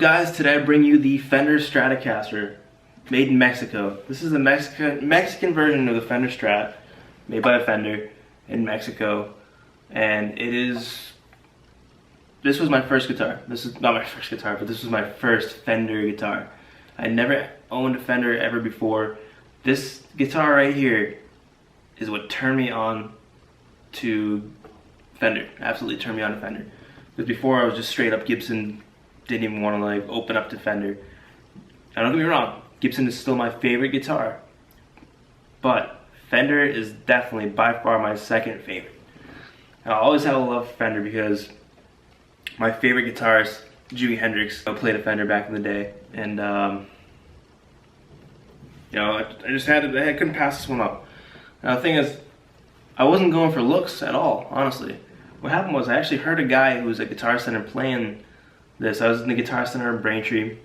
guys? Today I bring you the Fender Stratocaster, made in Mexico. This is the Mexican version of the Fender Strat, made by Fender in Mexico, and this was my first guitar. This is not my first guitar, but this was my first Fender guitar. I never owned a Fender ever before. This guitar right here is what turned me on to Fender. Absolutely turned me on to Fender. Because before I was just straight up Gibson, didn't even want to like open up to Fender. Now don't get me wrong, Gibson is still my favorite guitar, but Fender is definitely by far my second favorite. And I always had a love for Fender because my favorite guitarist, Jimi Hendrix, played a Fender back in the day, and you know, I couldn't pass this one up. Now the thing is, I wasn't going for looks at all, honestly. What happened was I actually heard a guy who was at Guitar Center playing this. I was in the Guitar Center in Braintree,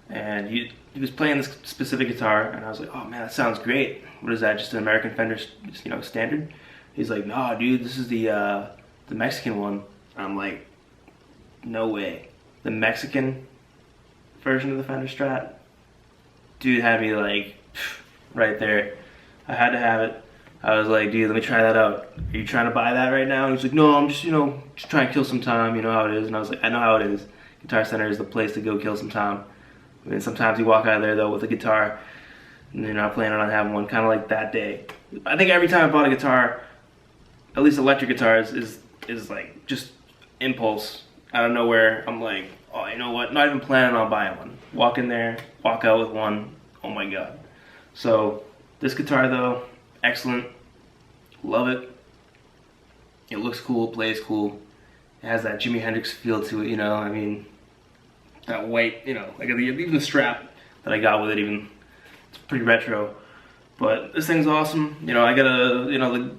and he was playing this specific guitar, and I was like, oh man, that sounds great. What is that, just an American Fender, you know, standard? He's like, no dude, this is the Mexican one. And I'm like, no way. The Mexican version of the Fender Strat? Dude had me like, right there. I had to have it. I was like, dude, let me try that out. Are you trying to buy that right now? And he's like, no, I'm just, you know, just trying to kill some time. You know how it is. And I was like, I know how it is. Guitar Center is the place to go kill some time. I mean, sometimes you walk out of there though with a guitar and you're not planning on having one, kind of like that day. I think every time I bought a guitar, at least electric guitars, is like just impulse out of nowhere. I'm like, oh, you know what? Not even planning on buying one. Walk in there, walk out with one. Oh my god. So this guitar though, excellent. Love it. It looks cool, plays cool. It has that Jimi Hendrix feel to it, you know. I mean, that white, you know, like even the strap that I got with it, even it's pretty retro. But this thing's awesome. You know, I got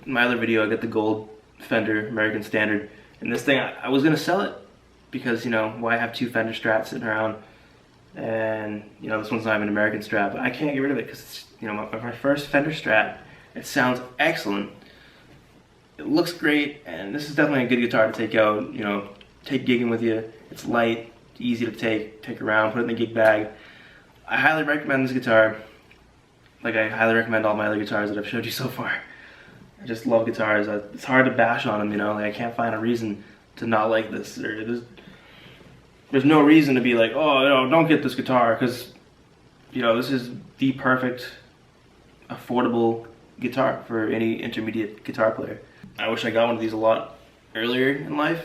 my other video, I got the gold Fender American Standard, and this thing I was gonna sell it because, you know, why have two Fender Strats sitting around? And you know, this one's not even an American Strat, but I can't get rid of it because it's, you know, my first Fender Strat. It sounds excellent. It looks great, and this is definitely a good guitar to take out, you know, take gigging with you. It's light, easy to take around, put it in the gig bag. I highly recommend this guitar. Like I highly recommend all my other guitars that I've showed you so far. I just love guitars. It's hard to bash on them, you know. Like I can't find a reason to not like this. There's no reason to be like, oh, you know, don't get this guitar, because, you know, this is the perfect, affordable guitar for any intermediate guitar player. I wish I got one of these a lot earlier in life,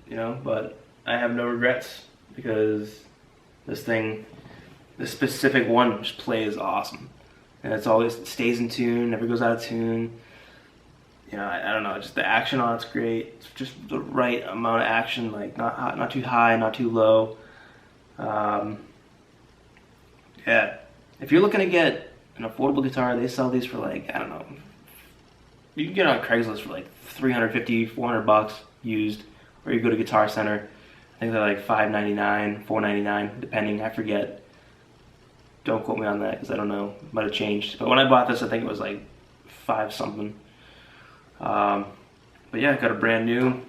you know, but I have no regrets because this specific one just plays awesome. And it stays in tune, never goes out of tune. You know, I don't know, just the action on it's great. It's just the right amount of action, like not too high, not too low. Yeah, if you're looking to get an affordable guitar, they sell these for like, I don't know, you can get on Craigslist for like $350, $400 used, or you go to Guitar Center. I think they're like $5.99, $4.99, depending, I forget. Don't quote me on that because I don't know, it might have changed. But when I bought this, I think it was like $5 something. But yeah, I got a brand new.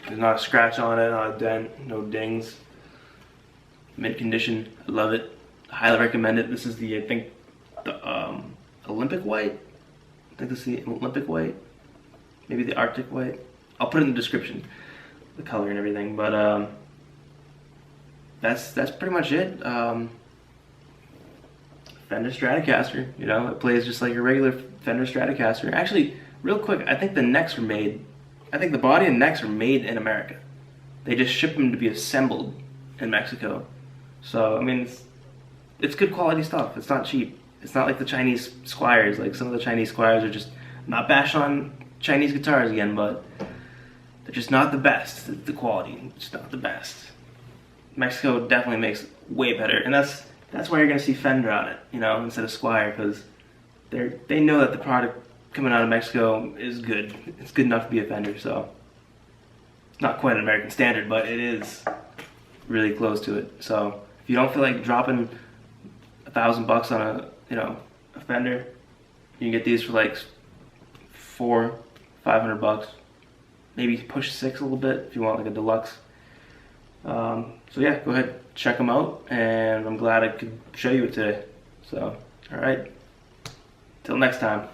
There's not a scratch on it, not a dent, no dings. Mint condition, I love it. I highly recommend it. This is the, I think, the Olympic white. I think this is the Olympic white. Maybe the Arctic white. I'll put it in the description, the color and everything. But that's pretty much it. Fender Stratocaster, you know, it plays just like a regular Fender Stratocaster. Actually, real quick, I think the necks were made, I think the body and necks are made in America. They just ship them to be assembled in Mexico. So, I mean, it's good quality stuff. It's not cheap. It's not like the Chinese Squires. Like some of the Chinese Squires are just, not bash on Chinese guitars again, but they're just not the best. The quality, it's not the best. Mexico definitely makes way better, and that's why you're gonna see Fender on it, you know, instead of Squire, because they know that the product coming out of Mexico is good. It's good enough to be a Fender, so it's not quite an American Standard, but it is really close to it. So if you don't feel like dropping $1,000 on a, you know, a Fender, you can get these for like $400-500, maybe push $600 a little bit if you want like a deluxe. So yeah, go ahead, check them out, and I'm glad I could show you it today. So, all right, till next time.